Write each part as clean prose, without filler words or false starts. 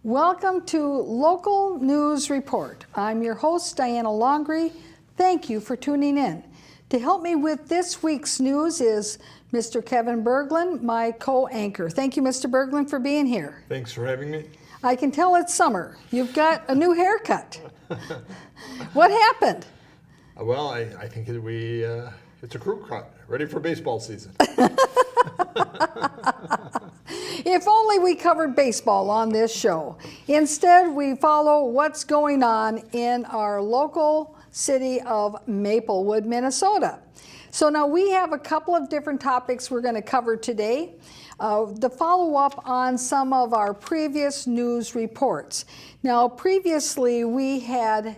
Welcome to Local News Report. I'm your host, Diana Longry. Thank you for tuning in. To help me with this week's news is Mr. Kevin Berglund, my co-anchor. Thank you, Mr. Berglund, for being here. Thanks for having me. I can tell it's summer. You've got a new haircut. What happened? Well, I think it's a crew cut, ready for baseball season. If only we covered baseball on this show. Instead, we follow what's going on in our local city of Maplewood, Minnesota. So now we have a couple of different topics we're going to cover today. The follow-up on some of our previous news reports. Now, previously we had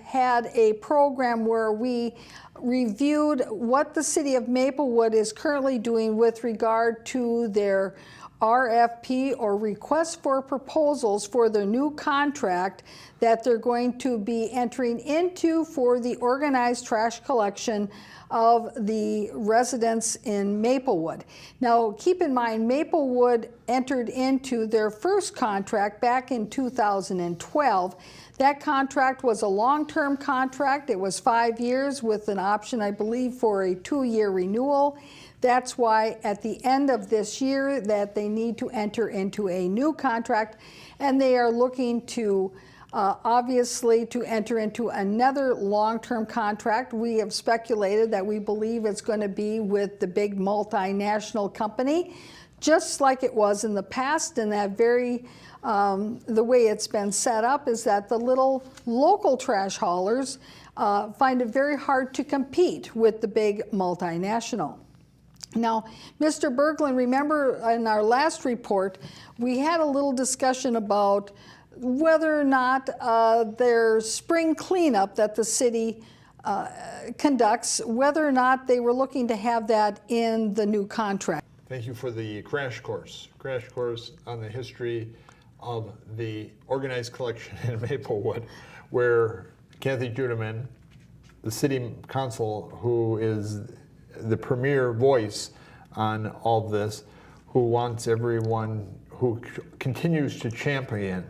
a program where we reviewed what the city of Maplewood is currently doing with regard to their RFP, or request for proposals, for their new contract that they're going to be entering into for the organized trash collection of the residents in Maplewood. Now, keep in mind, Maplewood entered into their first contract back in 2012. That contract was a long-term contract. It was 5 years with an option, I believe, for a 2-year renewal. That's why at the end of this year that they need to enter into a new contract, and they are looking to obviously to enter into another long-term contract. We have speculated that we believe it's going to be with the big multinational company, just like it was in the past. And that the way it's been set up is that the little local trash haulers find it very hard to compete with the big multinational. Now, Mr. Berglund, remember in our last report, we had a little discussion about whether or not their spring cleanup that the city conducts, whether or not they were looking to have that in the new contract. Thank you for the crash course on the history of the organized collection in Maplewood, where Kathy Judeman, the city council, who is the premier voice on all of this, who wants everyone, who continues to champion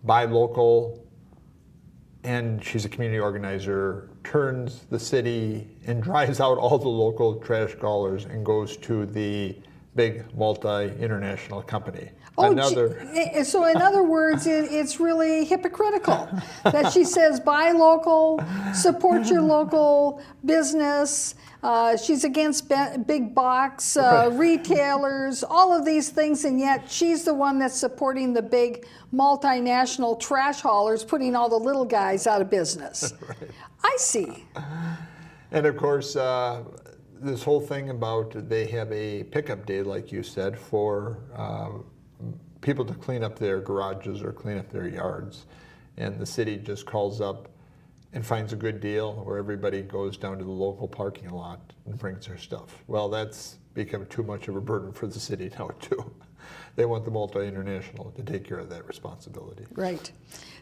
buy local, and she's a community organizer, turns the city and drives out all the local trash haulers and goes to the big multi-international company. So in other words, it's really hypocritical that she says buy local, support your local business. She's against big box retailers, all of these things, and yet she's the one that's supporting the big multinational trash haulers, putting all the little guys out of business. Right. I see. And of course, this whole thing about they have a pickup day, like you said, for people to clean up their garages or clean up their yards. And the city just calls up and finds a good deal where everybody goes down to the local parking lot and brings their stuff. Well, that's become too much of a burden for the city now, too. They want the multi-international to take care of that responsibility. Right.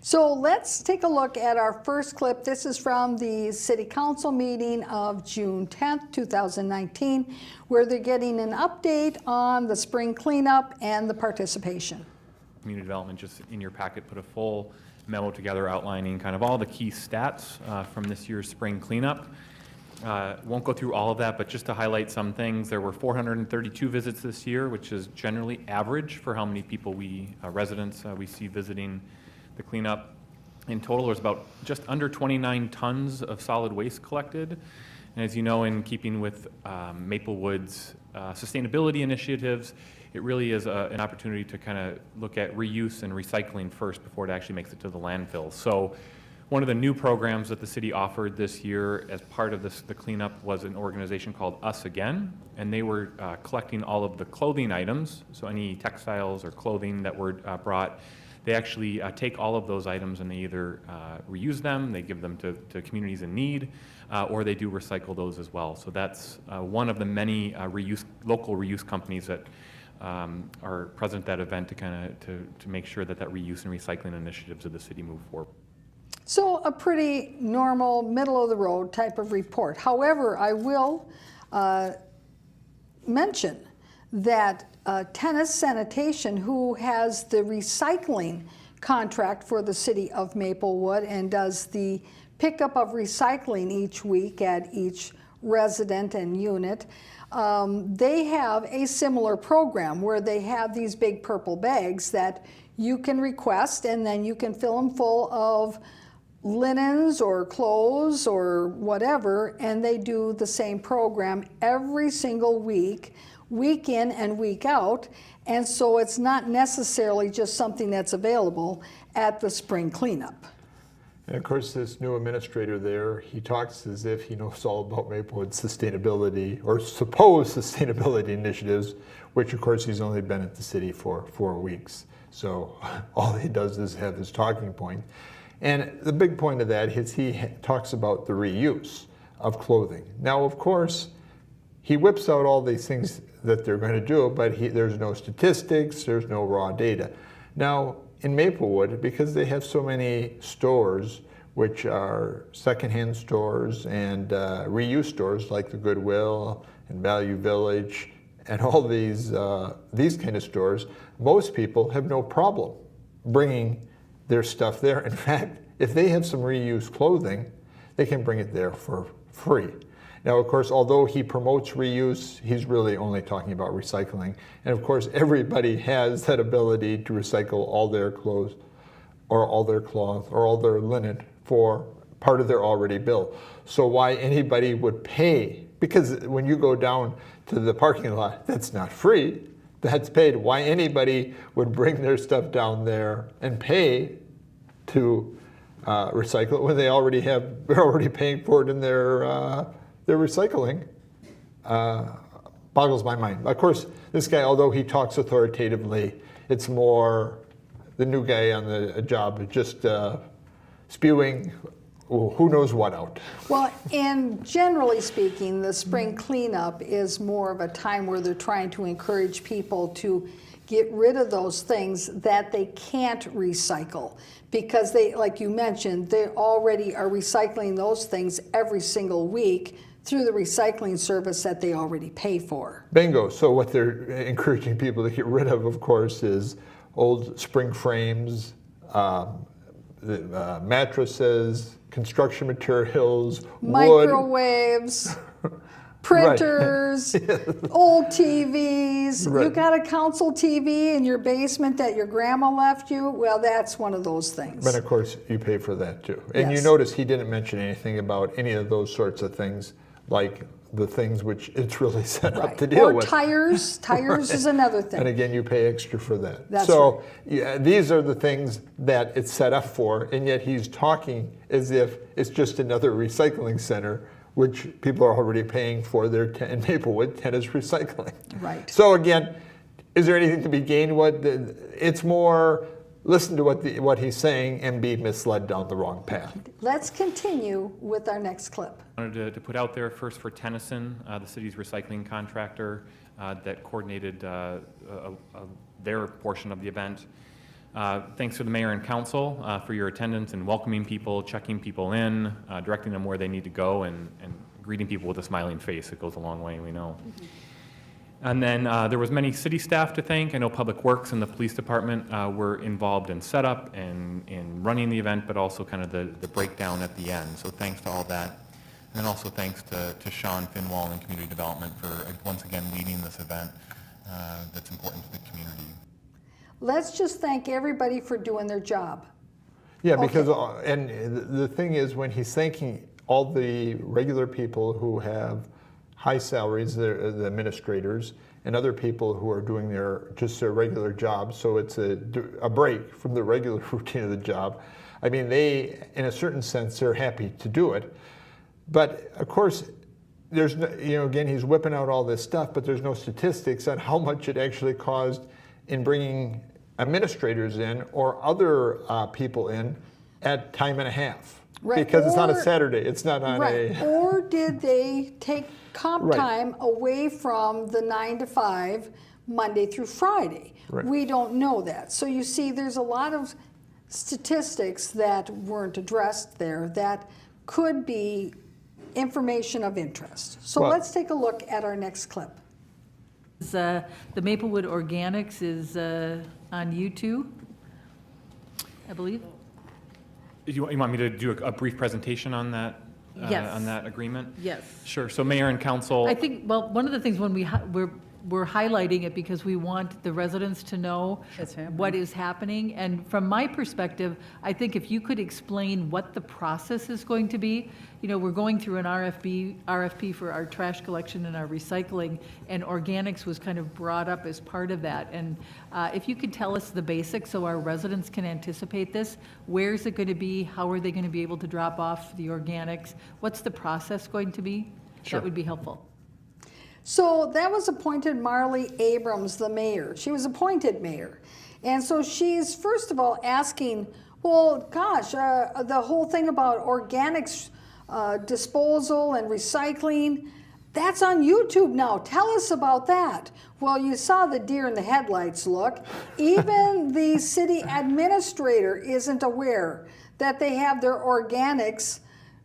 So let's take a look at our first clip. This is from the City Council meeting of June 10th, 2019, where they're getting an update on the spring cleanup and the participation. Community Development, just in your packet, put a full memo together outlining kind of all the key stats from this year's spring cleanup. Won't go through all of that, but just to highlight some things, there were 432 visits this year, which is generally average for how many people residents we see visiting the cleanup. In total, there's about just under 29 tons of solid waste collected. And as you know, in keeping with Maplewood's sustainability initiatives, it really is an opportunity to kind of look at reuse and recycling first before it actually makes it to the landfill. So one of the new programs that the city offered this year as part of the cleanup was an organization called Us Again, and they were collecting all of the clothing items, so any textiles or clothing that were brought. They actually take all of those items and they either reuse them, they give them to communities in need, or they do recycle those as well. So that's one of the many local reuse companies that are present at that event to make sure that reuse and recycling initiatives of the city move forward. So a pretty normal, middle-of-the-road type of report. However, I will mention that Tennis Sanitation, who has the recycling contract for the city of Maplewood and does the pickup of recycling each week at each resident and unit. They have a similar program where they have these big purple bags that you can request, and then you can fill them full of linens or clothes or whatever, and they do the same program every single week, week in and week out. And so it's not necessarily just something that's available at the spring cleanup. And of course, this new administrator there, he talks as if he knows all about Maplewood sustainability or supposed sustainability initiatives, which of course he's only been at the city for 4 weeks. So all he does is have this talking point. And the big point of that is he talks about the reuse of clothing. Now, of course, he whips out all these things that they're going to do, but there's no statistics, there's no raw data. Now, in Maplewood, because they have so many stores, which are secondhand stores and reuse stores like the Goodwill and Value Village and all these kind of stores, most people have no problem bringing their stuff there. In fact, if they have some reused clothing, they can bring it there for free. Now, of course, although he promotes reuse, he's really only talking about recycling. And of course, everybody has that ability to recycle all their clothes or all their cloth or all their linen for part of their already bill. So why anybody would pay, because when you go down to the parking lot, that's not free, that's paid. Why anybody would bring their stuff down there and pay to recycle it when they're already paying for it in their recycling boggles my mind. Of course, this guy, although he talks authoritatively, it's more the new guy on the job just spewing who knows what out. Well, and generally speaking, the spring cleanup is more of a time where they're trying to encourage people to get rid of those things that they can't recycle, because they, like you mentioned, they already are recycling those things every single week through the recycling service that they already pay for. Bingo. So what they're encouraging people to get rid of course, is old spring frames, mattresses, construction materials, wood. Microwaves, printers, old TVs. Right. You got a console TV in your basement that your grandma left you? Well, that's one of those things. But of course, you pay for that too. And Yes. you notice he didn't mention anything about any of those sorts of things, like the things which it's really set up Right. to deal Or with. tires. Tires is another thing. And again, you pay extra for that. That's so yeah, these are the things that it's set up for, and yet he's talking as if it's just another recycling center, which people are already paying for their in Maplewood tennis recycling. Right. So again, is there anything to be gained? It's more listen to what he's saying and be misled down the wrong path. Let's continue with our next clip. I wanted to put out there first for Tennyson, the city's recycling contractor that coordinated their portion of the event. Thanks to the mayor and council for your attendance and welcoming people, checking people in, directing them where they need to go, and greeting people with a smiling face. It goes a long way, we know. Mm-hmm. And then there was many city staff to thank. I know Public Works and the police department were involved in setup and in running the event, but also kind of the breakdown at the end. So thanks to all that. And then also thanks to Sean Finwall and Community Development for once again leading this event that's important to the community. Let's just thank everybody for doing their job. Yeah, because and the thing is, when he's thanking all the regular people who have high salaries, the administrators, and other people who are doing their regular job, so it's a break from the regular routine of the job. I mean, they, in a certain sense, they're happy to do it. But of course, there's no, again, he's whipping out all this stuff, but there's no statistics on how much it actually caused in bringing administrators in or other people in at time and a half. Right. Because it's not a Saturday, it's not on Right. Or did they take comp Right. time away from the 9 to 5, Monday through Friday? Right. We don't know that. So you see, there's a lot of statistics that weren't addressed there that could be information of interest. So Well- let's take a look at our next clip. The Maplewood Organics is on YouTube. I believe. You want me to do a brief presentation on that? Yes. On that agreement? Yes. Sure. So Mayor and Council. I think, well, one of the things when we're highlighting it because we want the residents to know what is happening. And from my perspective, I think if you could explain what the process is going to be. You know, we're going through an RFP for our trash collection and our recycling, and organics was kind of brought up as part of that. And if you could tell us the basics so our residents can anticipate this, where is it going to be? How are they going to be able to drop off the organics? What's the process going to be? Sure. That would be helpful. So that was appointed Marley Abrams, the mayor. She was appointed mayor. And so she's, first of all, asking, well, gosh, the whole thing about organics disposal and recycling, that's on YouTube now. Tell us about that. Well, you saw the deer in the headlights look. Even the city administrator isn't aware that they have their organics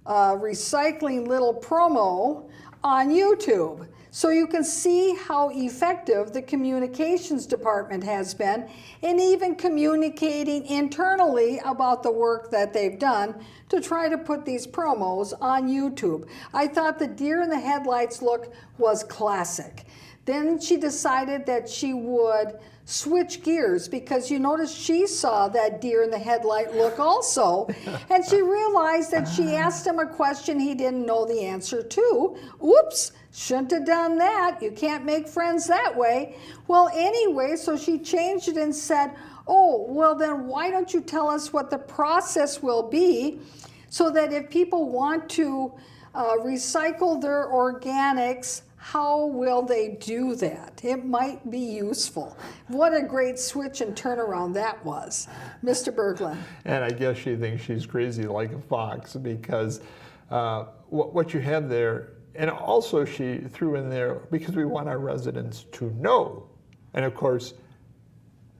recycling little promo on YouTube. So you can see how effective the communications department has been in even communicating internally about the work that they've done to try to put these promos on YouTube. I thought the deer in the headlights look was classic. Then she decided that she would switch gears because you notice she saw that deer in the headlight look also, and she realized that she asked him a question he didn't know the answer to. Oops, shouldn't have done that. You can't make friends that way. Well, anyway, so she changed it and said, oh, well then why don't you tell us what the process will be so that if people want to recycle their organics, how will they do that? It might be useful. What a great switch and turnaround that was. Mr. Berglund. And I guess she thinks she's crazy like a fox because what you have there, and also she threw in there, because we want our residents to know. And of course,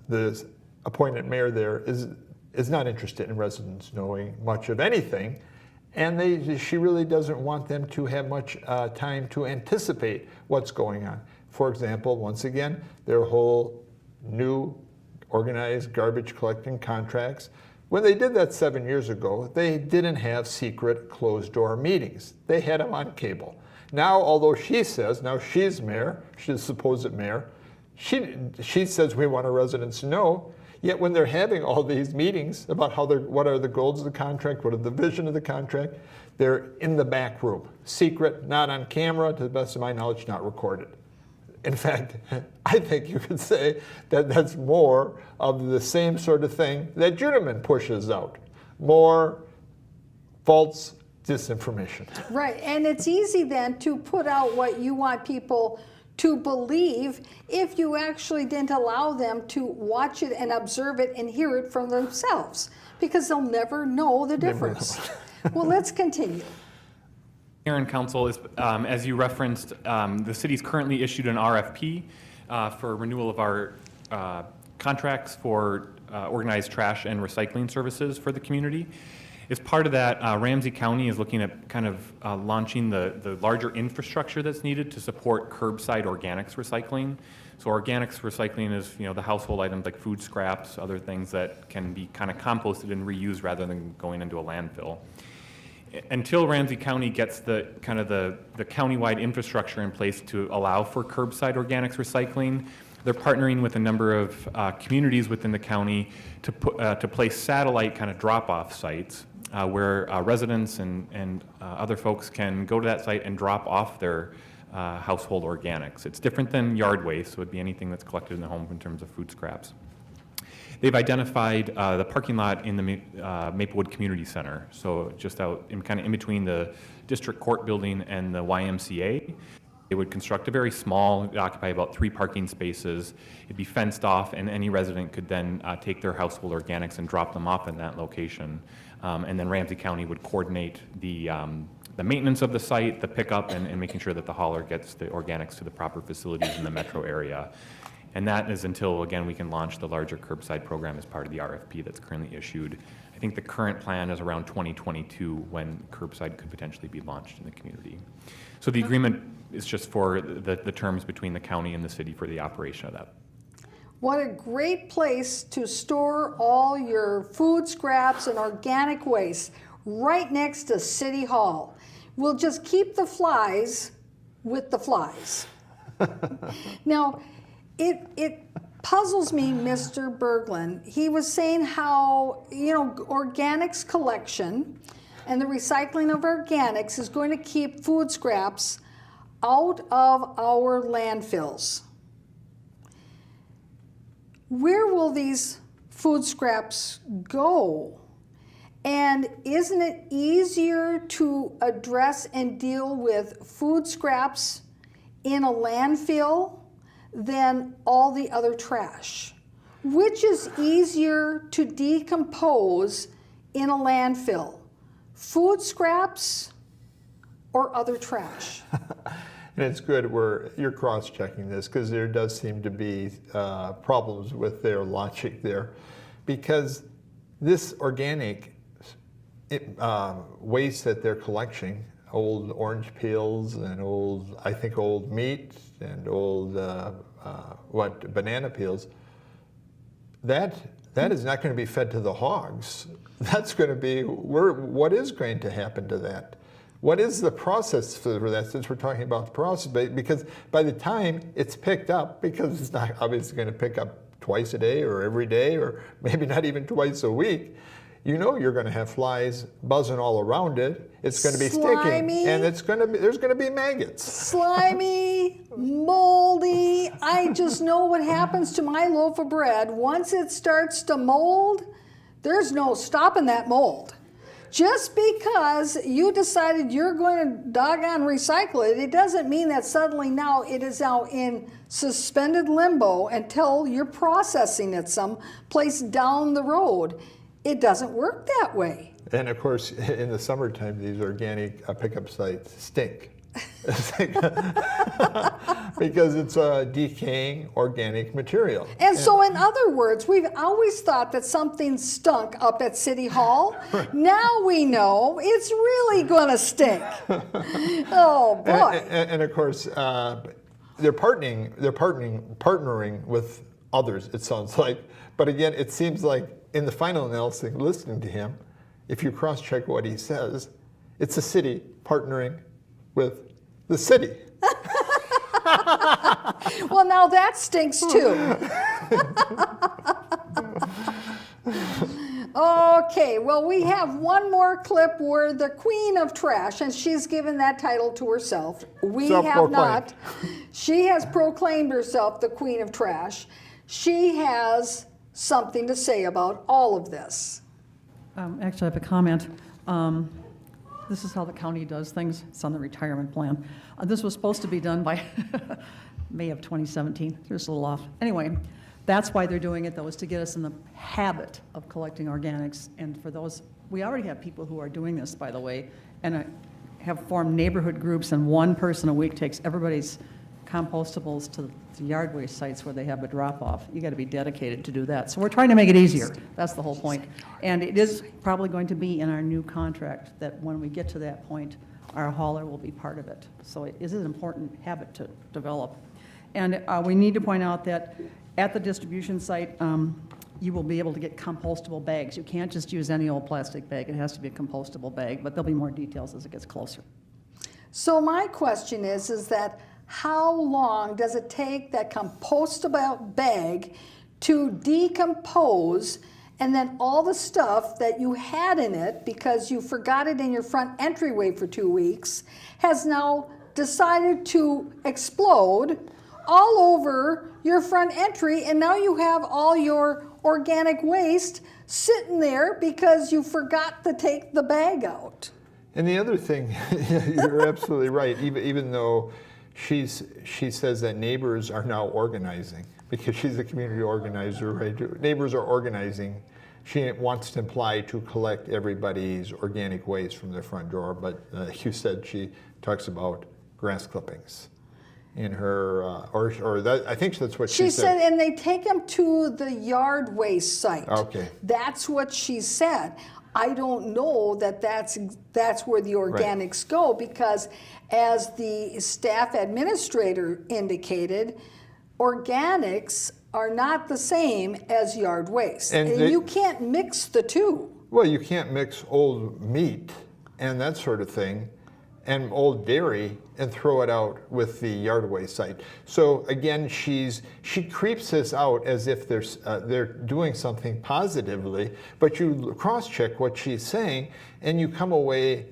the appointed mayor there is not interested in residents knowing much of anything. And she really doesn't want them to have much time to anticipate what's going on. For example, once again, their whole new organized garbage collecting contracts. When they did that 7 years ago, they didn't have secret closed-door meetings. They had them on cable. Now, although she says, now she's mayor, she's supposed mayor, she says we want our residents to know. Yet when they're having all these meetings about what are the goals of the contract, what are the vision of the contract, they're in the back room, secret, not on camera, to the best of my knowledge, not recorded. In fact, I think you could say that that's more of the same sort of thing that Judeman pushes out, more false disinformation. Right, and it's easy then to put out what you want people to believe if you actually didn't allow them to watch it and observe it and hear it from themselves, because they'll never know the difference. Well, let's continue. Mayor and Council, as you referenced, the city's currently issued an RFP for renewal of our contracts for organized trash and recycling services for the community. As part of that, Ramsey County is looking at kind of launching the larger infrastructure that's needed to support curbside organics recycling. So organics recycling is, the household items like food scraps, other things that can be kind of composted and reused rather than going into a landfill. Until Ramsey County gets the countywide infrastructure in place to allow for curbside organics recycling, they're partnering with a number of communities within the county to place satellite kind of drop-off sites where residents and other folks can go to that site and drop off their household organics. It's different than yard waste, so it'd be anything that's collected in the home in terms of food scraps. They've identified the parking lot in the Maplewood Community Center, so just out in between the district court building and the YMCA. They would construct a very small, occupy about 3 parking spaces. It'd be fenced off, and any resident could then take their household organics and drop them off in that location. And then Ramsey County would coordinate the maintenance of the site, the pickup, and making sure that the hauler gets the organics to the proper facilities in the metro area. And that is until, again, we can launch the larger curbside program as part of the RFP that's currently issued. I think the current plan is around 2022 when curbside could potentially be launched in the community. So the agreement is just for the terms between the county and the city for the operation of that. What a great place to store all your food scraps and organic waste, right next to City Hall. We'll just keep the flies with the flies. Now, it puzzles me, Mr. Berglund. He was saying how, organics collection and the recycling of organics is going to keep food scraps out of our landfills. Where will these food scraps go? And isn't it easier to address and deal with food scraps in a landfill than all the other trash? Which is easier to decompose in a landfill? Food scraps or other trash? And it's good you're cross-checking this, because there does seem to be problems with their logic there. Because this organic waste that they're collecting, old orange peels and old meat and old banana peels, that is not going to be fed to the hogs. That's going to be what is going to happen to that? What is the process for that, since we're talking about the process? Because by the time it's picked up, because it's not obviously going to pick up twice a day or every day or maybe not even twice a week, you're going to have flies buzzing all around it. It's going to be sticking, and there's going to be maggots. Slimy, moldy. I just know what happens to my loaf of bread. Once it starts to mold, there's no stopping that mold. Just because you decided you're going to doggone recycle it, it doesn't mean that suddenly now it is now in suspended limbo until you're processing it someplace down the road. It doesn't work that way. And of course, in the summertime, these organic pickup sites stink. Because it's a decaying organic material. And so, in other words, we've always thought that something stunk up at City Hall. Now we know it's really going to stink. Oh boy! And of course, they're partnering with others. It sounds like, but again, it seems like in the final analysis, listening to him, if you cross-check what he says, it's the city partnering with the city. Well, now that stinks too. Okay, well, we have one more clip where the queen of trash, and she's given that title to herself. We have not. She has proclaimed herself the queen of trash. She has something to say about all of this. Actually, I have a comment. This is how the county does things. It's on the retirement plan. This was supposed to be done by May of 2017. Just a little off. Anyway, that's why they're doing it, though, is to get us in the habit of collecting organics. And for those, we already have people who are doing this, by the way, and have formed neighborhood groups, and one person a week takes everybody's compostables to the yard waste sites where they have a drop-off. You got to be dedicated to do that. So we're trying to make it easier. That's the whole point. And it is probably going to be in our new contract that when we get to that point, our hauler will be part of it. So it is an important habit to develop. And we need to point out that at the distribution site, you will be able to get compostable bags. You can't just use any old plastic bag. It has to be a compostable bag, but there'll be more details as it gets closer. So my question is that how long does it take that compostable bag to decompose, and then all the stuff that you had in it because you forgot it in your front entryway for 2 weeks has now decided to explode all over your front entry, and now you have all your organic waste sitting there because you forgot to take the bag out? And the other thing, you're absolutely right, even though she says that neighbors are now organizing, because she's a community organizer, right? Neighbors are organizing. She wants to imply to collect everybody's organic waste from their front door, but you said she talks about grass clippings in her, I think that's what she said. She said, and they take them to the yard waste site. Okay. That's what she said. I don't know that's where the organics go, because as the staff administrator indicated, organics are not the same as yard waste. And And they- you can't mix the two. Well, you can't mix old meat and that sort of thing and old dairy and throw it out with the yard waste site. So again, she creeps this out as if they're doing something positively, but you cross-check what she's saying and you come away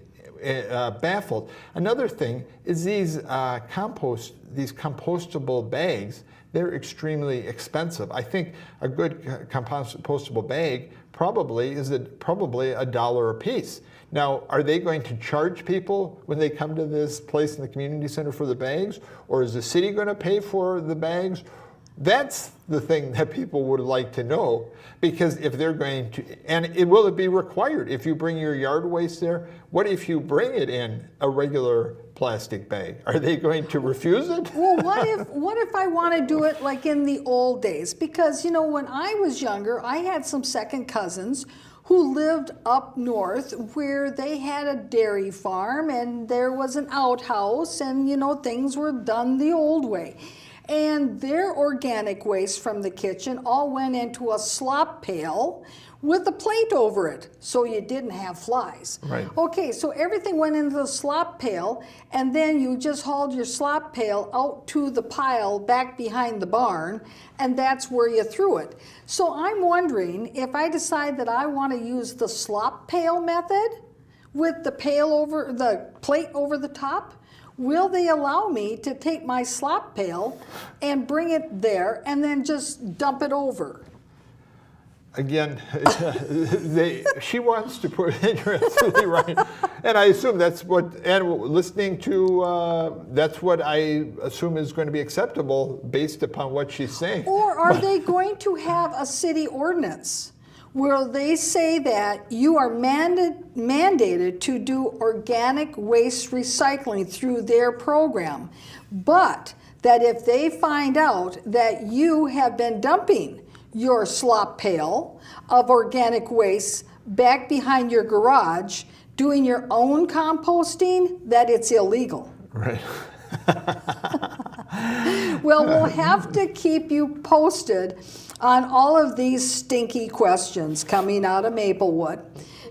baffled. Another thing is these compostable bags. They're extremely expensive. I think a good compostable bag probably is probably $1 a piece. Now, are they going to charge people when they come to this place in the community center for the bags? Or is the city going to pay for the bags? That's the thing that people would like to know, because if they're going to, and will it be required if you bring your yard waste there? What if you bring it in a regular plastic bag? Are they going to refuse it? Well, what if I want to do it like in the old days? Because, you know, when I was younger, I had some second cousins who lived up north where they had a dairy farm and there was an outhouse and, you know, things were done the old way. And their organic waste from the kitchen all went into a slop pail with a plate over it, so you didn't have flies. Right. Okay, so everything went into the slop pail, and then you just hauled your slop pail out to the pile back behind the barn, and that's where you threw it. So I'm wondering if I decide that I want to use the slop pail method with the plate over the top, will they allow me to take my slop pail and bring it there and then just dump it over? Again, she wants to put it, you're absolutely right. And I assume that's what, and listening to, that's what I assume is going to be acceptable based upon what she's saying. Or are they going to have a city ordinance where they say that you are mandated to do organic waste recycling through their program, but that if they find out that you have been dumping your slop pail of organic waste back behind your garage, doing your own composting, that it's illegal? Right. Well, we'll have to keep you posted on all of these stinky questions coming out of Maplewood.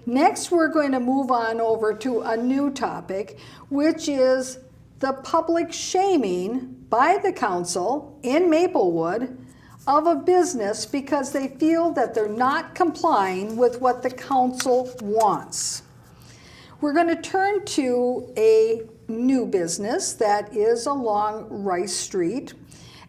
Next, we're going to move on over to a new topic, which is the public shaming by the council in Maplewood of a business because they feel that they're not complying with what the council wants. We're going to turn to a new business that is along Rice Street,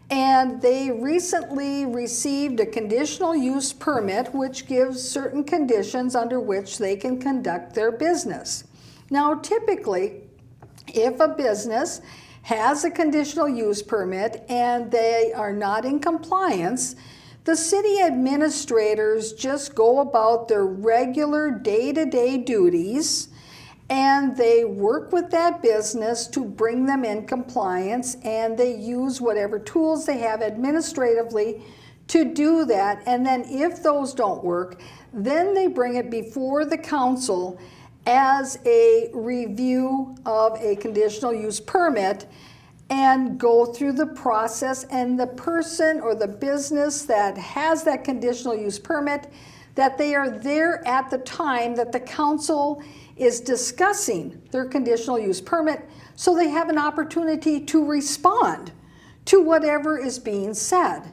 and they recently received a conditional use permit which gives certain conditions under which they can conduct their business. Now, typically, if a business has a conditional use permit and they are not in compliance, the city administrators just go about their regular day-to-day duties and they work with that business to bring them in compliance, and they use whatever tools they have administratively to do that. And then if those don't work, then they bring it before the council as a review of a conditional use permit and go through the process, and the person or the business that has that conditional use permit, that they are there at the time that the council is discussing their conditional use permit, so they have an opportunity to respond to whatever is being said.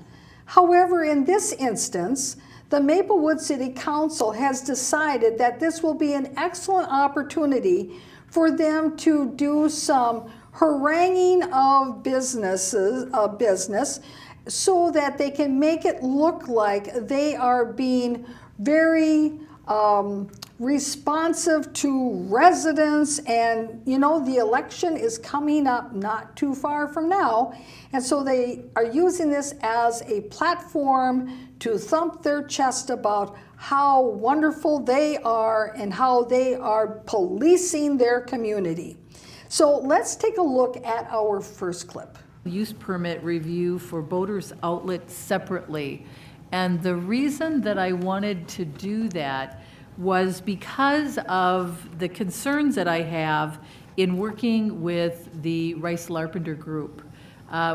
However, in this instance, the Maplewood City Council has decided that this will be an excellent opportunity for them to do some haranguing of business so that they can make it look like they are being very responsive to residents. And you know, the election is coming up not too far from now, and so they are using this as a platform to thump their chest about how wonderful they are and how they are policing their community. So let's take a look at our first clip. Use permit review for Boaters Outlet separately. And the reason that I wanted to do that was because of the concerns that I have in working with the Rice Larpenter Group.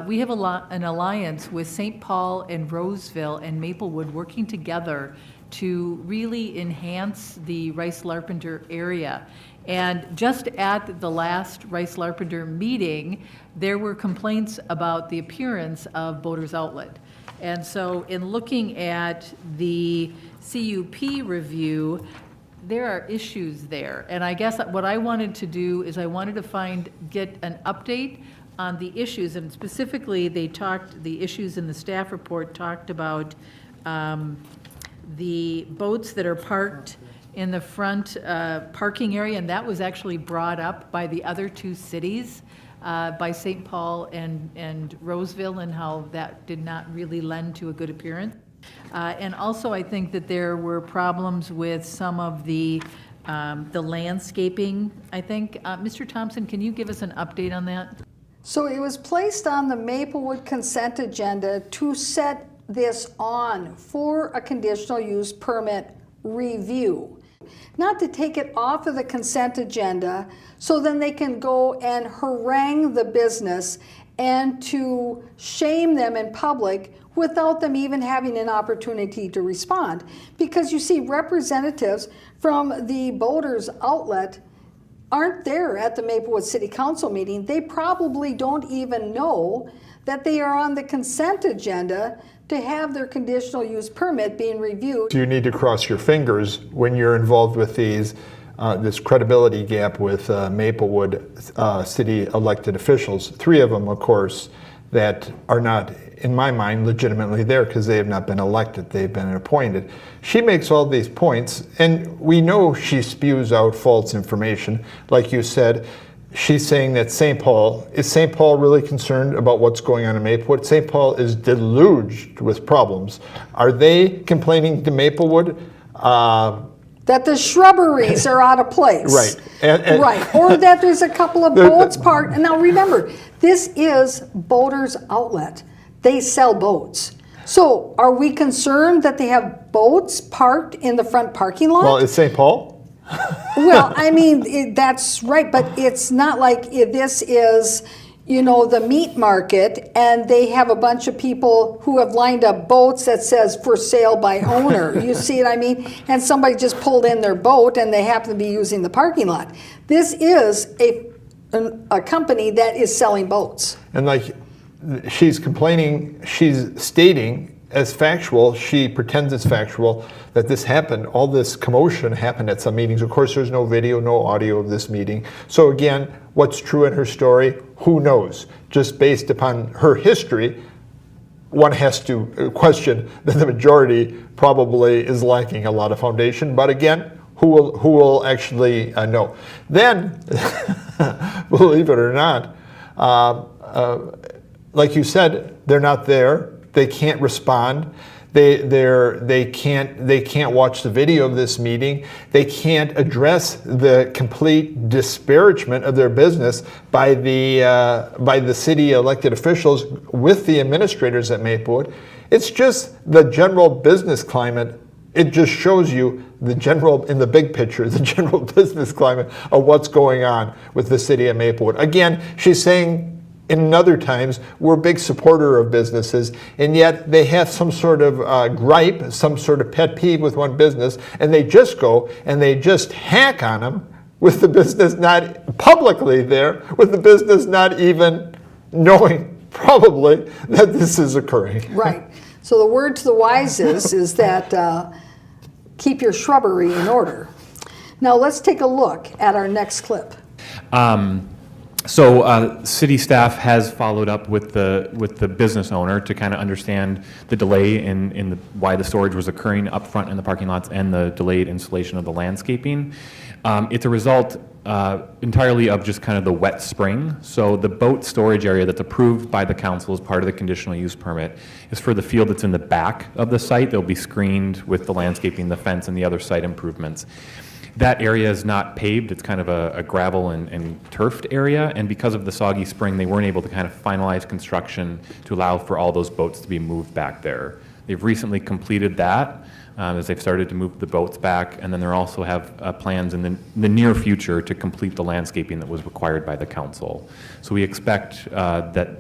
We have an alliance with St. Paul and Roseville and Maplewood working together to really enhance the Rice-Larpenter area. And just at the last Rice-Larpenter meeting, there were complaints about the appearance of Boaters Outlet. And so in looking at the CUP review, there are issues there. And I guess what I wanted to do is I wanted to get an update on the issues, and specifically, the issues in the staff report talked about the boats that are parked in the front parking area, and that was actually brought up by the other two cities, by St. Paul and Roseville, and how that did not really lend to a good appearance. And also, I think that there were problems with some of the landscaping, I think. Mr. Thompson, can you give us an update on that? So it was placed on the Maplewood consent agenda to set this on for a conditional use permit review. Not to take it off of the consent agenda so then they can go and harangue the business and to shame them in public without them even having an opportunity to respond. Because you see, representatives from the Boaters Outlet aren't there at the Maplewood City Council meeting. They probably don't even know that they are on the consent agenda to have their conditional use permit being reviewed. So you need to cross your fingers when you're involved with these, this credibility gap with Maplewood city elected officials. 3 of them, of course, that are not, in my mind, legitimately there because they have not been elected, they've been appointed. She makes all these points, and we know she spews out false information. Like you said, she's saying that St. Paul, is St. Paul really concerned about what's going on in Maplewood? St. Paul is deluged with problems. Are they complaining to Maplewood? That the shrubberies are out of place. Right. And right. Or that there's a couple of boats parked. And now remember, this is Boaters Outlet. They sell boats. So are we concerned that they have boats parked in the front parking lot? Well, is St. Paul? Well, I mean, that's right, but it's not like this is, the meat market and they have a bunch of people who have lined up boats that says for sale by owner. You see what I mean? And somebody just pulled in their boat and they happen to be using the parking lot. This is a company that is selling boats. And like she's complaining, she's stating as factual, she pretends it's factual, that this happened, all this commotion happened at some meetings. Of course, there's no video, no audio of this meeting. So again, what's true in her story, who knows? Just based upon her history, one has to question that the majority probably is lacking a lot of foundation. But again, who will actually know? Then, believe it or not, like you said, they're not there. They can't respond. They can't watch the video of this meeting. They can't address the complete disparagement of their business by the city elected officials with the administrators at Maplewood. It's just the general business climate. It just shows you the general, in the big picture, the general business climate of what's going on with the city of Maplewood. Again, she's saying in other times, we're a big supporter of businesses, and yet they have some sort of gripe, some sort of pet peeve with one business, and they just go and they just hack on them with the business not publicly there, with the business not even knowing probably that this is occurring. Right. So the word to the wise is that keep your shrubbery in order. Now let's take a look at our next clip. So city staff has followed up with the business owner to kind of understand the delay in why the storage was occurring up front in the parking lots and the delayed installation of the landscaping. It's a result entirely of just kind of the wet spring. So the boat storage area that's approved by the council as part of the conditional use permit is for the field that's in the back of the site. They'll be screened with the landscaping, the fence, and the other site improvements. That area is not paved. It's kind of a gravel and turfed area, and because of the soggy spring, they weren't able to kind of finalize construction to allow for all those boats to be moved back there. They've recently completed that as they've started to move the boats back, and then they also have plans in the near future to complete the landscaping that was required by the council. So we expect that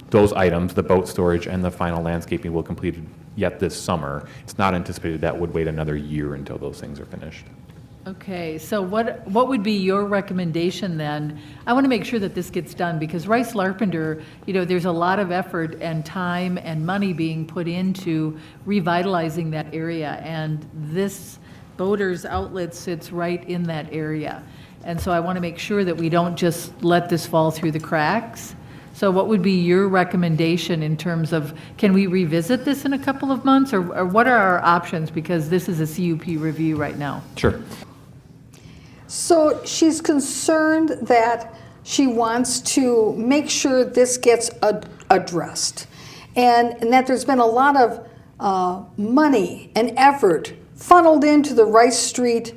those items, the boat storage and the final landscaping, will complete yet this summer. It's not anticipated that would wait another year until those things are finished. Okay, so what would be your recommendation then? I want to make sure that this gets done, because Rice Larpenter, there's a lot of effort and time and money being put into revitalizing that area, and this boaters outlet sits right in that area. And so I want to make sure that we don't just let this fall through the cracks. So what would be your recommendation in terms of, can we revisit this in a couple of months, or what are our options? Because this is a CUP review right now. Sure. So she's concerned that she wants to make sure this gets addressed, and that there's been a lot of money and effort funneled into the Rice Street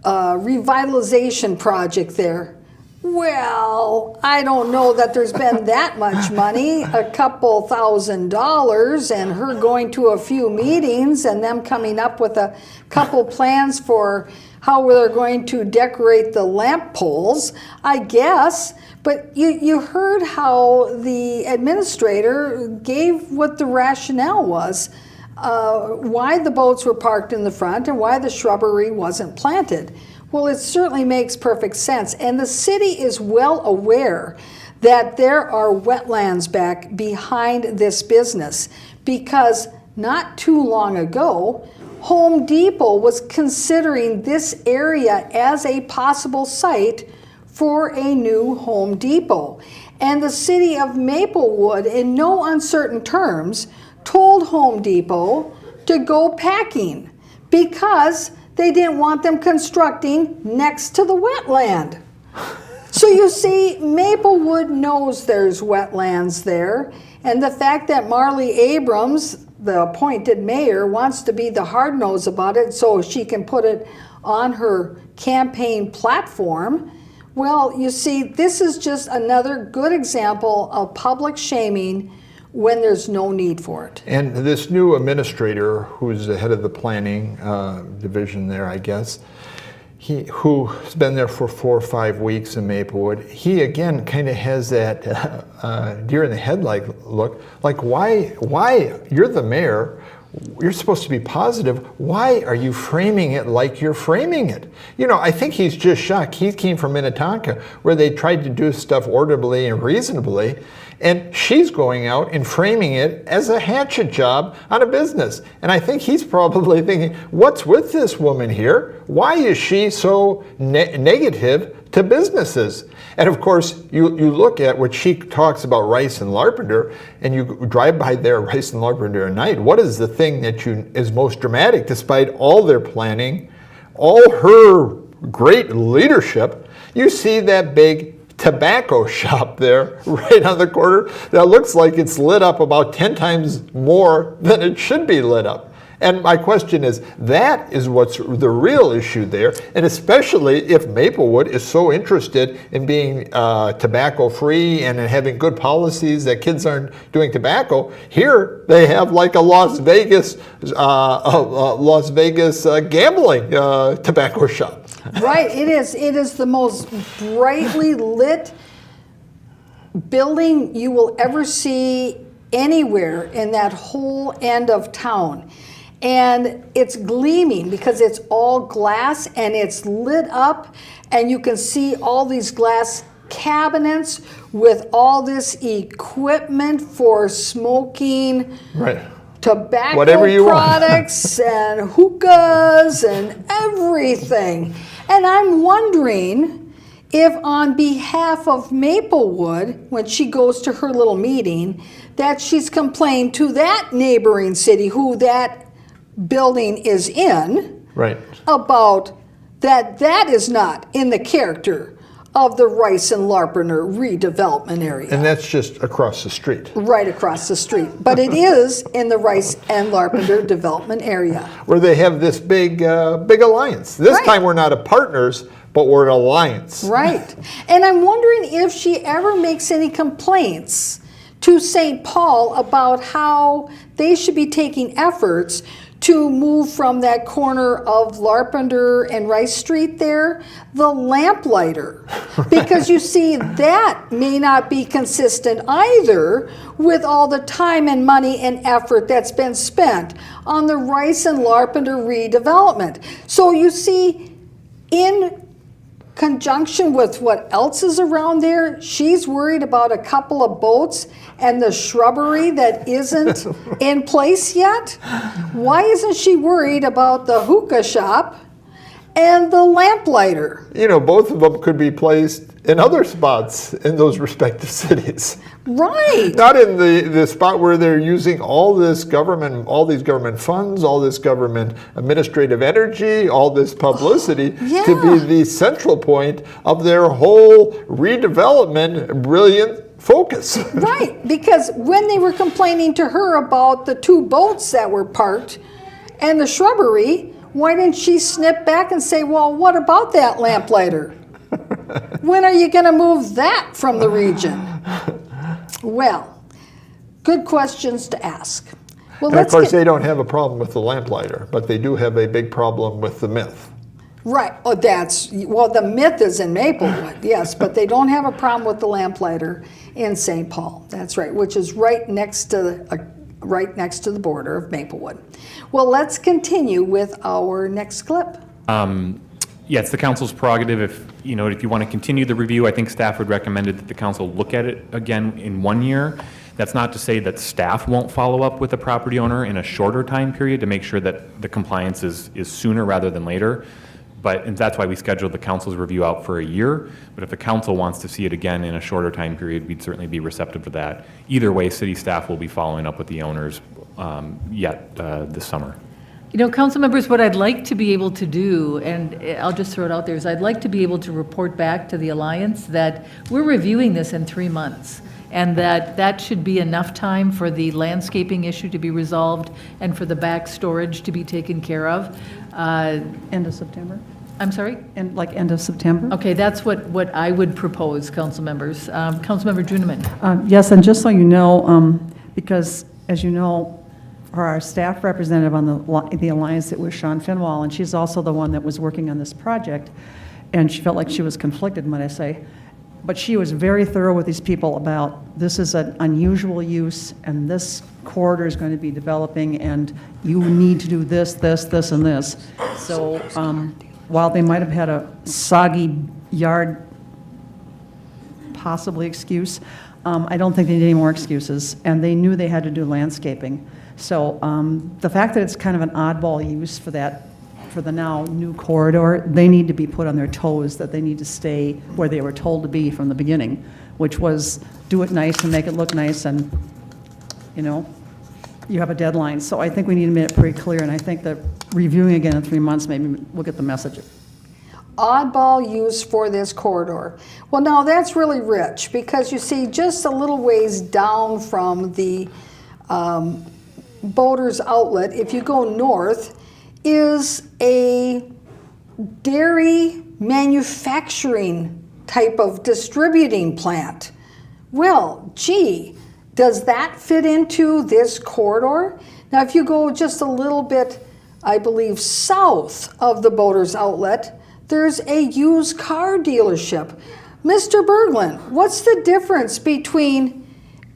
revitalization project there. Well, I don't know that there's been that much money, a couple $1,000s, and her going to a few meetings and them coming up with a couple plans for how they're going to decorate the lamp poles, I guess. But you heard how the administrator gave what the rationale was, why the boats were parked in the front and why the shrubbery wasn't planted. Well, it certainly makes perfect sense. And the city is well aware that there are wetlands back behind this business, because not too long ago, Home Depot was considering this area as a possible site for a new Home Depot. And the city of Maplewood, in no uncertain terms, told Home Depot to go packing, because they didn't want them constructing next to the wetland. So you see, Maplewood knows there's wetlands there, and the fact that Marley Abrams, the appointed mayor, wants to be the hard nose about it so she can put it on her campaign platform, well, you see, this is just another good example of public shaming when there's no need for it. And this new administrator, who's the head of the planning division there, I guess, who's been there for 4 or 5 weeks in Maplewood, he again kind of has that deer in the headlight look. Like, why? You're the mayor. You're supposed to be positive. Why are you framing it like you're framing it? I think he's just shocked. He came from Minnetonka, where they tried to do stuff orderly and reasonably, and she's going out and framing it as a hatchet job on a business. And I think he's probably thinking, what's with this woman here? Why is she so negative to businesses? And of course, you look at what she talks about Rice and Larpenter, and you drive by there, Rice and Larpenter at night. What is the thing that is most dramatic, despite all their planning, all her great leadership? You see that big tobacco shop there right on the corner that looks like it's lit up about 10 times more than it should be lit up. And my question is, that is what's the real issue there, and especially if Maplewood is so interested in being tobacco-free and in having good policies that kids aren't doing tobacco. Here they have like a Las Vegas gambling tobacco shop. Right, it is. It is the most brightly lit building you will ever see anywhere in that whole end of town. And it's gleaming because it's all glass and it's lit up, and you can see all these glass cabinets with all this equipment for smoking. Right. Tobacco Whatever you products and hookahs and everything. And I'm wondering if on behalf of Maplewood, when she goes to her little meeting, that she's complained to that neighboring city who that building is in, Right. about that is not in the character of the Rice and Larpenter redevelopment area. And that's just across the street. Right across the street. But it is in the Rice and Larpenter development area. Where they have this big alliance. This Right. time we're not partners, but we're an alliance. Right. And I'm wondering if she ever makes any complaints to St. Paul about how they should be taking efforts to move from that corner of Larpenter and Rice Street there, the lamplighter. Because you see, that may not be consistent either with all the time and money and effort that's been spent on the Rice and Larpenter redevelopment. So you see, in conjunction with what else is around there, she's worried about a couple of boats and the shrubbery that isn't in place yet. Why isn't she worried about the hookah shop and the lamplighter? You know, both of them could be placed in other spots in those respective cities. Right. Not in the spot where they're using all this government, all these government funds, all this government administrative energy, all this publicity to be the central point of their whole redevelopment brilliant focus. Right, because when they were complaining to her about the two boats that were parked and the shrubbery, why didn't she snip back and say, well, what about that lamplighter? When are you going to move that from the region? Well, good questions to ask. Well, And of let's course, get, they don't have a problem with the lamplighter, but they do have a big problem with the myth. right. Oh, well, the myth is in Maplewood, yes, but they don't have a problem with the lamplighter in St. Paul. That's right, which is right next to the border of Maplewood. Well, let's continue with our next clip. Yeah, it's the council's prerogative. If you want to continue the review, I think staff would recommend that the council look at it again in 1 year. That's not to say that staff won't follow up with the property owner in a shorter time period to make sure that the compliance is sooner rather than later. And that's why we scheduled the council's review out for a year. But if the council wants to see it again in a shorter time period, we'd certainly be receptive to that. Either way, city staff will be following up with the owners this summer. You know, council members, what I'd like to be able to do, and I'll just throw it out there, is I'd like to be able to report back to the Alliance that we're reviewing this in 3 months, and that should be enough time for the landscaping issue to be resolved and for the back storage to be taken care of. End of September? I'm sorry? End of September? Okay, that's what I would propose, council members. Councilmember Juniman. Yes, and just so you know, because as you know, our staff representative on the Alliance, it was Sean Finwall, and she's also the one that was working on this project, and she felt like she was conflicted, might I say. But she was very thorough with these people about this is an unusual use, and this corridor is going to be developing, and you need to do this, this, this, and this. So while they might have had a soggy yard possibly excuse, I don't think they need any more excuses, and they knew they had to do landscaping. So the fact that it's kind of an oddball use for the now new corridor, they need to be put on their toes, that they need to stay where they were told to be from the beginning, which was do it nice and make it look nice, and you have a deadline. So I think we need to make it pretty clear, and I think that reviewing again in 3 months, maybe we'll get the message. Oddball use for this corridor. Well, now that's really rich, because you see just a little ways down from the Boaters Outlet, if you go north, is a dairy manufacturing type of distributing plant. Well, gee, does that fit into this corridor? Now, if you go just a little bit, I believe, south of the Boaters Outlet, there's a used car dealership. Mr. Berglund, what's the difference between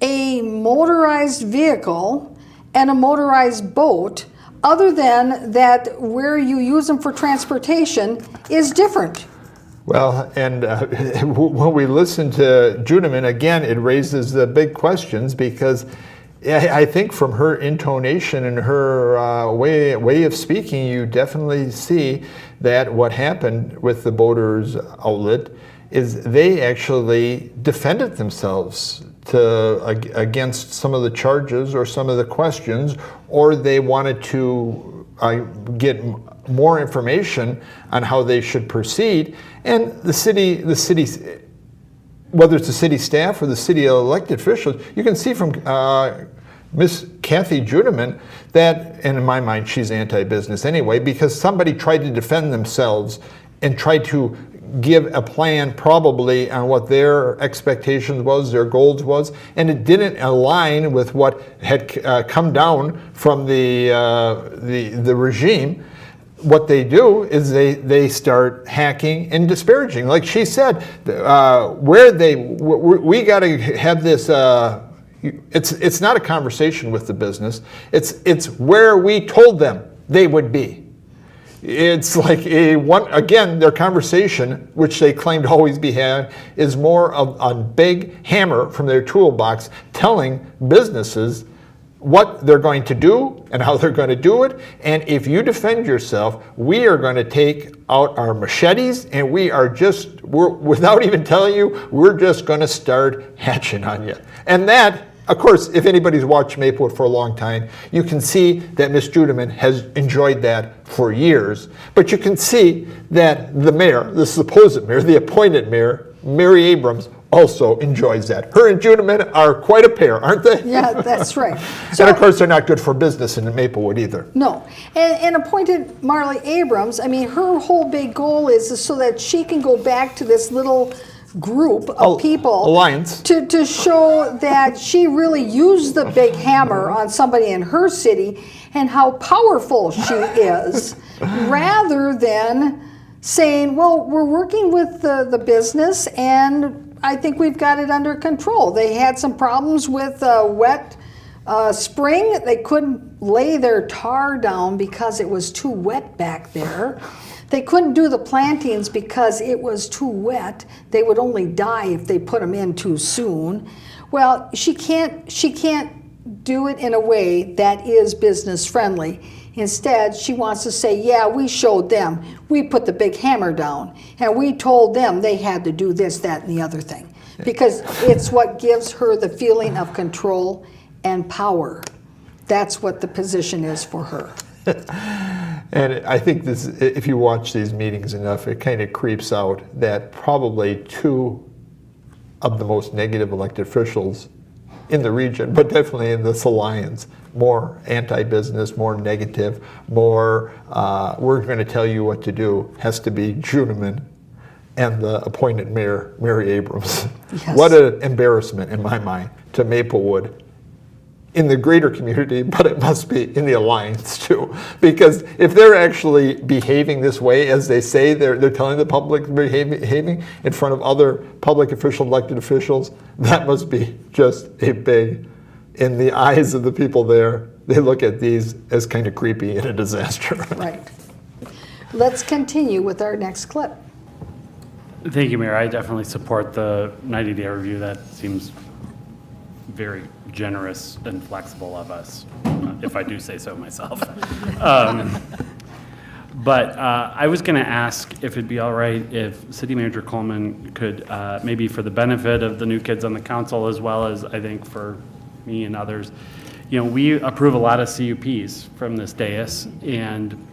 a motorized vehicle and a motorized boat, other than that where you use them for transportation is different? Well, and when we listen to Juniman, again, it raises the big questions, because I think from her intonation and her way of speaking, you definitely see that what happened with the Boaters Outlet is they actually defended themselves against some of the charges or some of the questions, or they wanted to get more information on how they should proceed. And the city, whether it's the city staff or the city elected officials, you can see from Miss Kathy Juniman that, and in my mind, she's anti-business anyway, because somebody tried to defend themselves and tried to give a plan probably on what their expectations was, their goals was, and it didn't align with what had come down from the regime. What they do is they start hacking and disparaging. Like she said, we got to have this. It's not a conversation with the business. It's where we told them they would be. It's like their conversation, which they claim to always be had, is more of a big hammer from their toolbox telling businesses what they're going to do and how they're going to do it. And if you defend yourself, we are going to take out our machetes and we're without even telling you, we're just going to start hatching on you. And that, of course, if anybody's watched Maplewood for a long time, you can see that Ms. Judeman has enjoyed that for years. But you can see that the mayor, the supposed mayor, the appointed mayor, Mary Abrams, also enjoys that. Her and Judeman are quite a pair, aren't they? Yeah, that's right. And of course, they're not good for business in Maplewood either. No. And appointed Marley Abrams, I mean, her whole big goal is so that she can go back to this little group of people Alliance. to show that she really used the big hammer on somebody in her city and how powerful she is, rather than saying, well, we're working with the business and I think we've got it under control. They had some problems with wet spring. They couldn't lay their tar down because it was too wet back there. They couldn't do the plantings because it was too wet. They would only die if they put them in too soon. Well, she can't do it in a way that is business friendly. Instead, she wants to say, yeah, we showed them. We put the big hammer down and we told them they had to do this, that, and the other thing. Because it's what gives her the feeling of control and power. That's what the position is for her. And I think this, if you watch these meetings enough, it kind of creeps out that probably two of the most negative elected officials in the region, but definitely in this alliance, more anti-business, more negative, more we're going to tell you what to do, has to be Judeman and the appointed mayor, Mary Abrams. Yes. What an embarrassment in my mind to Maplewood in the greater community, but it must be in the alliance too. Because if they're actually behaving this way, as they say they're telling the public behaving in front of other public officials, elected officials, that must be just a big, in the eyes of the people there, they look at these as kind of creepy and a disaster. Right. Let's continue with our next clip. Thank you, Mayor. I definitely support the 90-day review. That seems very generous and flexible of us, if I do say so myself. But I was going to ask if it'd be all right if City Manager Coleman could, maybe for the benefit of the new kids on the council, as well as I think for me and others, you know, we approve a lot of CUPs from this dais, and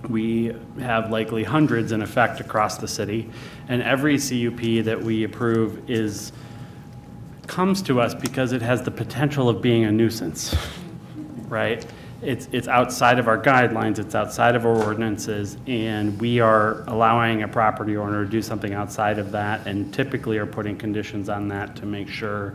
we have likely hundreds in effect across the city, and every CUP that we approve comes to us because it has the potential of being a nuisance, right? It's outside of our guidelines, it's outside of our ordinances, and we are allowing a property owner to do something outside of that, and typically are putting conditions on that to make sure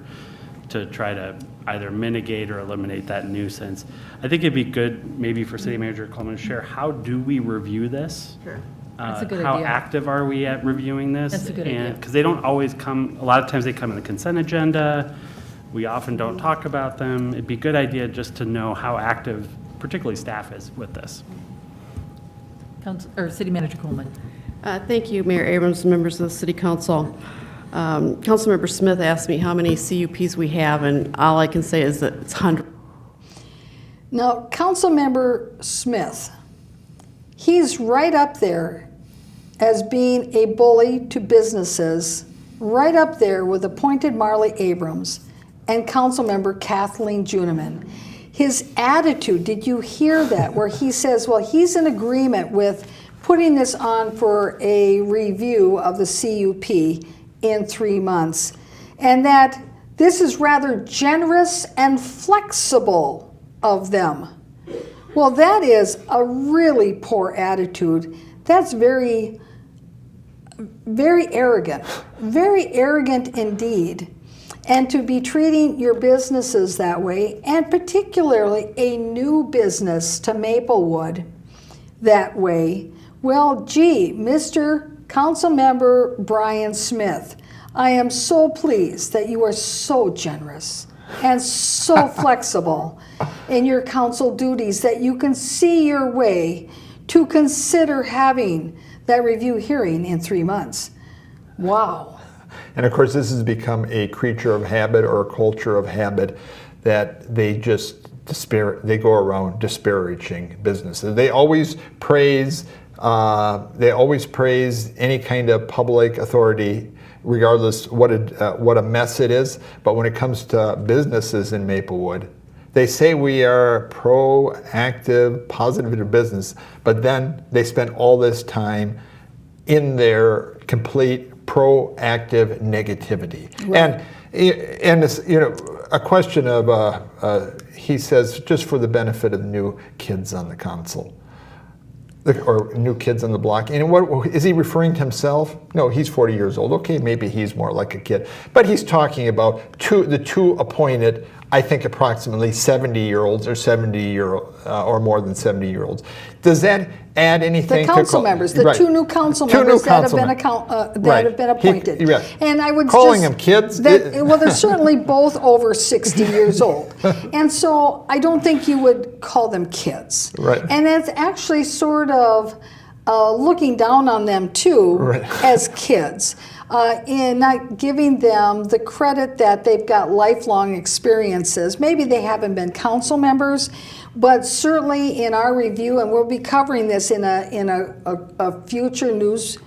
to try to either mitigate or eliminate that nuisance. I think it'd be good maybe for City Manager Coleman to share, how do we review this? Sure. That's a good How idea. active are we at reviewing this? That's a good idea. Because they don't always come, a lot of times they come in the consent agenda. We often don't talk about them. It'd be a good idea just to know how active, particularly staff is with this. City Manager Coleman. Thank you, Mayor Abrams, members of the City Council. Councilmember Smith asked me how many CUPs we have, and all I can say is that it's hundreds. Now, Councilmember Smith, he's right up there as being a bully to businesses, right up there with appointed Marley Abrams and Councilmember Kathleen Juneman. His attitude, did you hear that, where he says, well, he's in agreement with putting this on for a review of the CUP in 3 months, and that this is rather generous and flexible of them. Well, that is a really poor attitude. That's very very arrogant indeed. And to be treating your businesses that way, and particularly a new business to Maplewood that way, well, gee, Mr. Councilmember Brian Smith, I am so pleased that you are so generous and so flexible in your council duties that you can see your way to consider having that review hearing in 3 months. Wow. And of course, this has become a creature of habit or a culture of habit that they just they go around disparaging businesses. They always praise any kind of public authority, regardless what a mess it is. But when it comes to businesses in Maplewood, they say we are proactive, positive business, but then they spend all this time in their complete proactive negativity. Right. And it's, you know, a question of, he says, just for the benefit of new kids on the council, or new kids on the block. And what is he referring to himself? No, he's 40 years old. Okay, maybe he's more like a kid. But he's talking about the two appointed, I think approximately 70-year-olds or more than 70-year-olds. Does that add anything? The council members, the right. two new council Two new members that have council been members. that have been appointed. Right. And I would Calling them kids? Well, they're certainly both over 60 years old, and so I don't think you would call them kids. Right. And it's actually sort of looking down on them too, Right. as kids. In not giving them the credit that they've got lifelong experiences. Maybe they haven't been council members, but certainly in our review, and we'll be covering this in a future news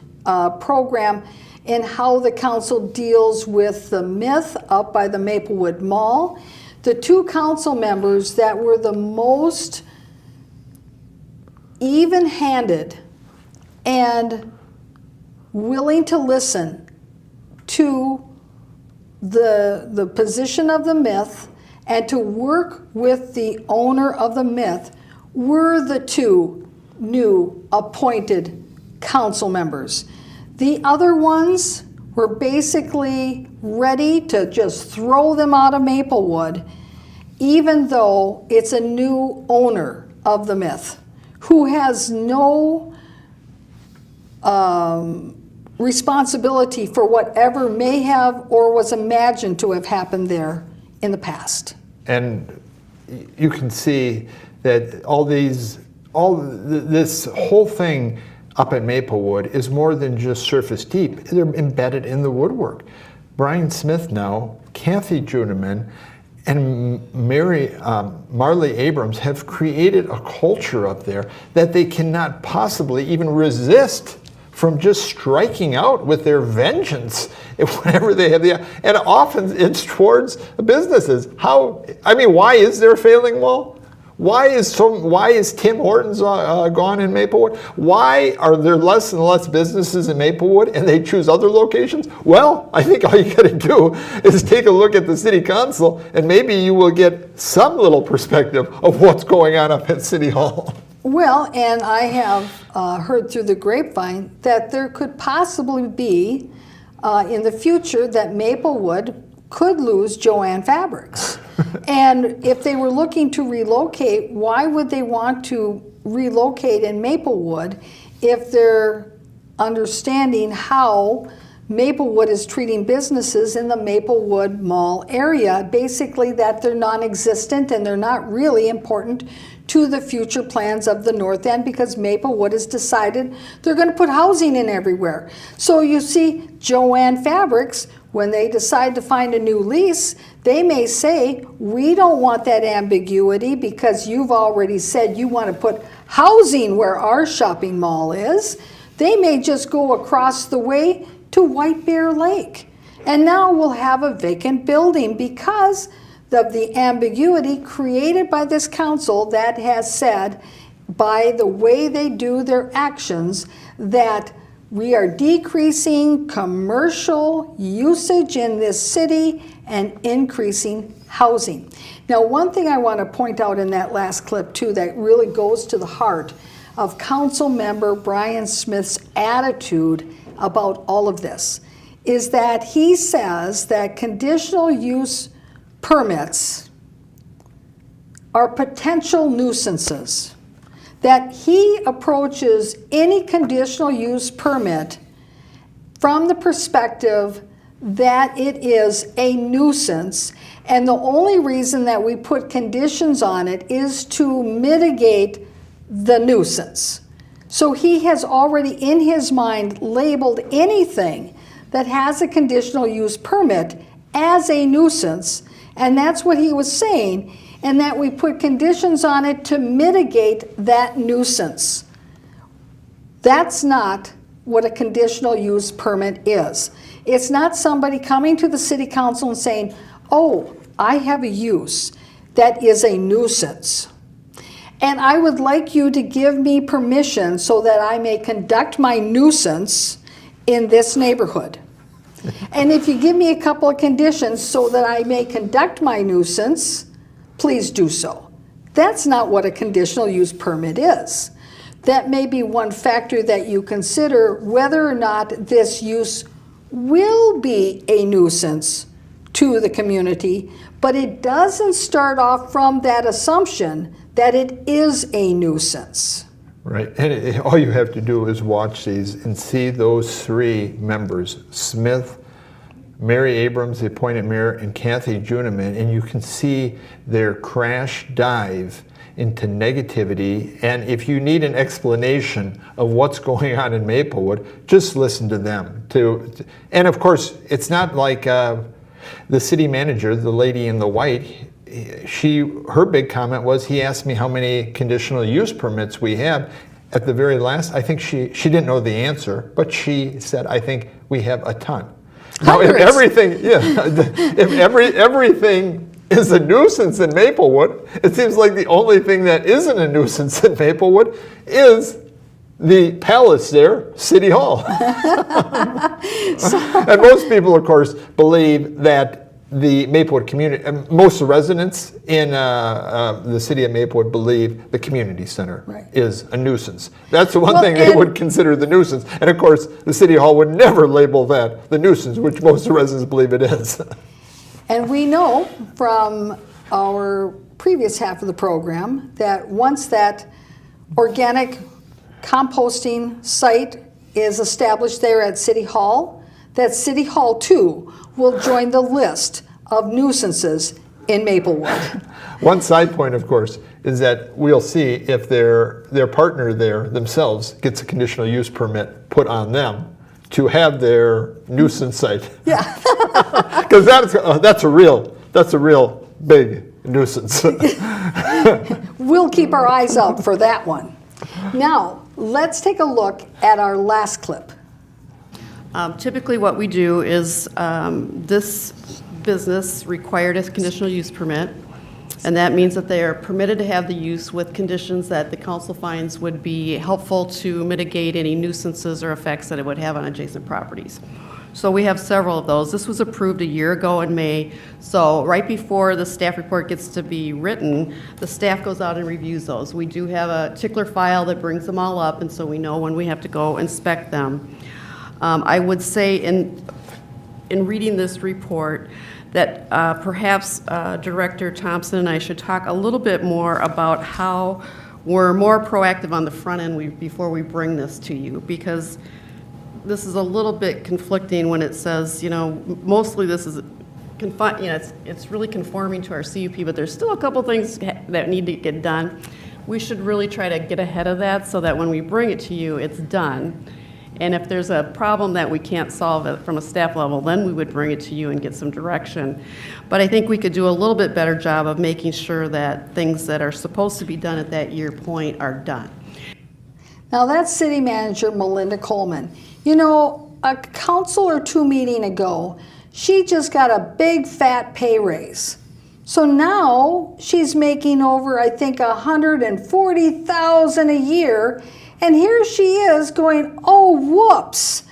program, in how the council deals with the myth up by the Maplewood Mall. The two council members that were the most even-handed and willing to listen to the position of the myth and to work with the owner of the myth were the two new appointed council members. The other ones were basically ready to just throw them out of Maplewood, even though it's a new owner of the myth who has no responsibility for whatever may have or was imagined to have happened there in the past. And you can see that this whole thing up at Maplewood is more than just surface deep. They're embedded in the woodwork. Brian Smith now, Kathy Judeman, and Marley Abrams have created a culture up there that they cannot possibly even resist from just striking out with their vengeance whenever they have and often it's towards businesses. Why is there a failing mall? Why is Tim Hortons gone in Maplewood? Why are there less and less businesses in Maplewood and they choose other locations? Well, I think all you got to do is take a look at the city council and maybe you will get some little perspective of what's going on up at City Hall. Well, and I have heard through the grapevine that there could possibly be in the future that Maplewood could lose Jo-Ann Fabrics. And if they were looking to relocate, why would they want to relocate in Maplewood if they're understanding how Maplewood is treating businesses in the Maplewood Mall area, basically that they're non-existent and they're not really important to the future plans of the North End because Maplewood has decided they're going to put housing in everywhere. So you see, Jo-Ann Fabrics, when they decide to find a new lease, they may say, we don't want that ambiguity because you've already said you want to put housing where our shopping mall is. They may just go across the way to White Bear Lake. And now we'll have a vacant building because of the ambiguity created by this council that has said, by the way they do their actions, that we are decreasing commercial usage in this city and increasing housing. Now, one thing I want to point out in that last clip too that really goes to the heart of Council Member Brian Smith's attitude about all of this is that he says that conditional use permits are potential nuisances, that he approaches any conditional use permit from the perspective that it is a nuisance, and the only reason that we put conditions on it is to mitigate the nuisance. So he has already in his mind labeled anything that has a conditional use permit as a nuisance, and that's what he was saying, and that we put conditions on it to mitigate that nuisance. That's not what a conditional use permit is. It's not somebody coming to the city council and saying, oh, I have a use that is a nuisance, and I would like you to give me permission so that I may conduct my nuisance in this neighborhood. And if you give me a couple of conditions so that I may conduct my nuisance, please do so. That's not what a conditional use permit is. That may be one factor that you consider whether or not this use will be a nuisance to the community, but it doesn't start off from that assumption that it is a nuisance. Right, and all you have to do is watch these and see those three members, Smith, Mary Abrams, the appointed mayor, and Kathy Juniman, and you can see their crash dive into negativity. And if you need an explanation of what's going on in Maplewood, just listen to them. And of course, it's not like the city manager, the lady in the white, her big comment was, he asked me how many conditional use permits we have. At the very last, I think she didn't know the answer, but she said, I think we have a ton. Now, if everything is a nuisance in Maplewood, it seems like the only thing that isn't a nuisance in Maplewood is the palace there, City Hall. And most people, of course, believe that the Maplewood community, most of the residents in the city of Maplewood believe the community center is a nuisance. That's the one thing they would consider the nuisance. And of course, the City Hall would never label that the nuisance, which most of the residents believe it is. And we know from our previous half of the program that once that organic composting site is established there at City Hall, that City Hall too will join the list of nuisances in Maplewood. One side point, of course, is that we'll see if their partner there themselves gets a conditional use permit put on them to have their nuisance site. Yeah. Because that's a real big nuisance. We'll keep our eyes out for that one. Now, let's take a look at our last clip. Typically what we do is this business required a conditional use permit, and that means that they are permitted to have the use with conditions that the council finds would be helpful to mitigate any nuisances or effects that it would have on adjacent properties. So we have several of those. This was approved a year ago in May, so right before the staff report gets to be written, the staff goes out and reviews those. We do have a tickler file that brings them all up, and so we know when we have to go inspect them. I would say in reading this report that perhaps Director Thompson and I should talk a little bit more about how we're more proactive on the front end before we bring this to you, because this is a little bit conflicting when it says, mostly this is it's really conforming to our CUP, but there's still a couple things that need to get done. We should really try to get ahead of that so that when we bring it to you, it's done. And if there's a problem that we can't solve from a staff level, then we would bring it to you and get some direction. But I think we could do a little bit better job of making sure that things that are supposed to be done at that year point are done. Now that's City Manager Melinda Coleman. A council or two meeting ago, she just got a big fat pay raise. So now she's making over, I think, $140,000 a year. And here she is going, oh, whoops.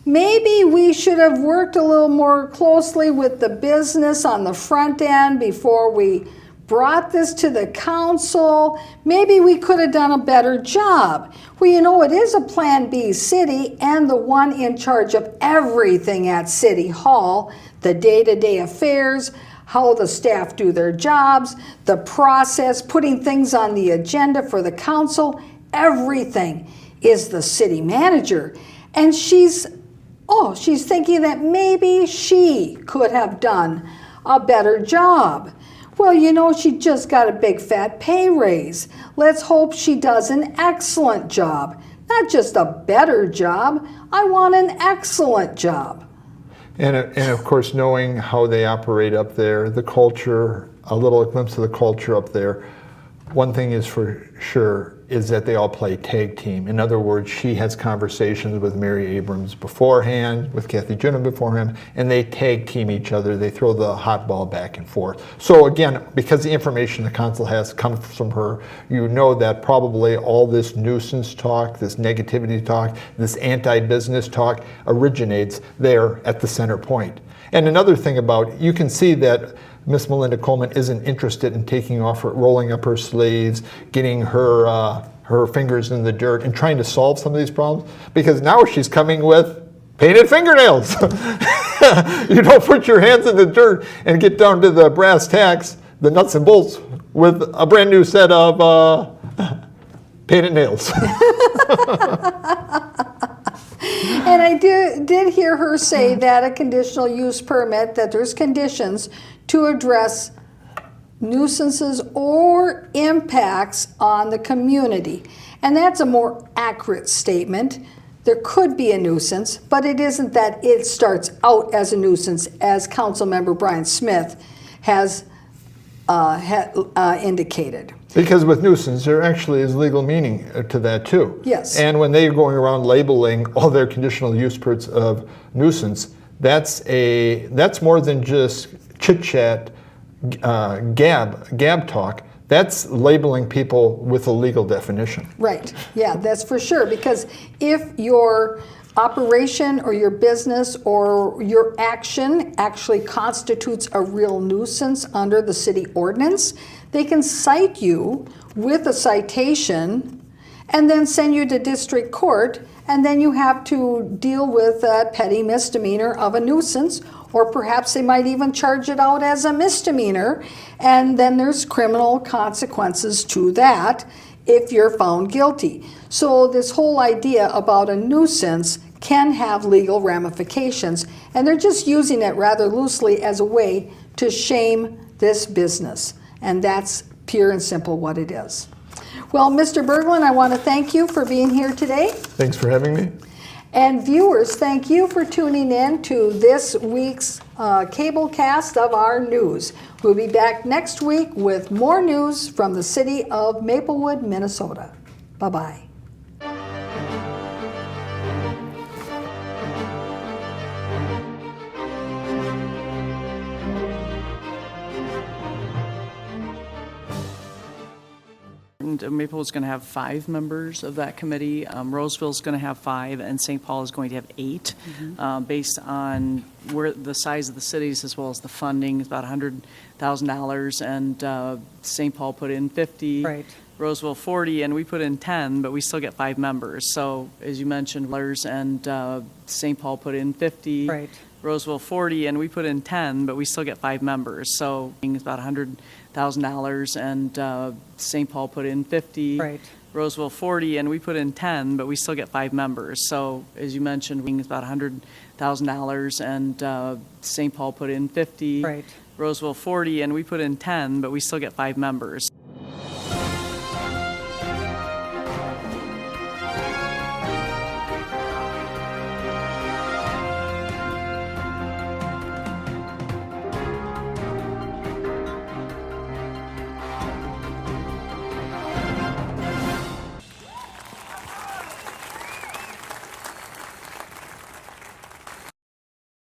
Maybe we should have worked a little more closely with the business on the front end before we brought this to the council. Maybe we could have done a better job. Well, you know, it is a Plan B city and the one in charge of everything at City Hall, the day-to-day affairs, how the staff do their jobs, the process, putting things on the agenda for the council, everything is the city manager. And she's thinking that maybe she could have done a better job. Well, you know, she just got a big fat pay raise. Let's hope she does an excellent job. Not just a better job, I want an excellent job. And of course, knowing how they operate up there, the culture, a little glimpse of the culture up there. One thing is for sure is that they all play tag team. In other words, she has conversations with Mary Abrams beforehand, with Kathy Junham beforehand, and they tag team each other. They throw the hot ball back and forth. So again, because the information the council has comes from her, you know that probably all this nuisance talk, this negativity talk, this anti-business talk originates there at the center point. And another thing about, you can see that Miss Melinda Coleman isn't interested in taking off, rolling up her sleeves, getting her fingers in the dirt, and trying to solve some of these problems. Because now she's coming with painted fingernails. You don't put your hands in the dirt and get down to the brass tacks, the nuts and bolts, with a brand new set of painted nails. And I did hear her say that a conditional use permit, that there's conditions to address nuisances or impacts on the community. And that's a more accurate statement. There could be a nuisance, but it isn't that it starts out as a nuisance, as Councilmember Brian Smith has indicated. Because with nuisance, there actually is legal meaning to that too. Yes. And when they're going around labeling all their conditional use permits of nuisance, that's more than just chit chat, gab talk. That's labeling people with a legal definition. Right, yeah, that's for sure, because if your operation or your business or your action actually constitutes a real nuisance under the city ordinance, they can cite you with a citation and then send you to district court, and then you have to deal with a petty misdemeanor of a nuisance, or perhaps they might even charge it out as a misdemeanor, and then there's criminal consequences to that if you're found guilty. So this whole idea about a nuisance can have legal ramifications, and they're just using it rather loosely as a way to shame this business. And that's pure and simple what it is. Well, Mr. Berglund, I want to thank you for being here today. Thanks for having me. And viewers, thank you for tuning in to this week's cable cast of our news. We'll be back next week with more news from the city of Maplewood, Minnesota. Bye-bye. Maplewood's going to have 5 members of that committee. Roseville's going to have 5, and St. Paul is going to have 8, based on where the size of the cities as well as the funding. It's about $100,000, and St. Paul put in 50. Right. Roseville 40, and we put in 10, but we still get 5 members. So, as you mentioned, and St. Paul put in 50. Right. Roseville 40, and we put in 10, but we still get 5 members. So it's about $100,000, and St. Paul put in 50. Right. Roseville 40, and we put in 10, but we still get 5 members. So as you mentioned, it's about $100,000, and St. Paul put in 50. Right. Roseville 40, and we put in 10, but we still get 5 members.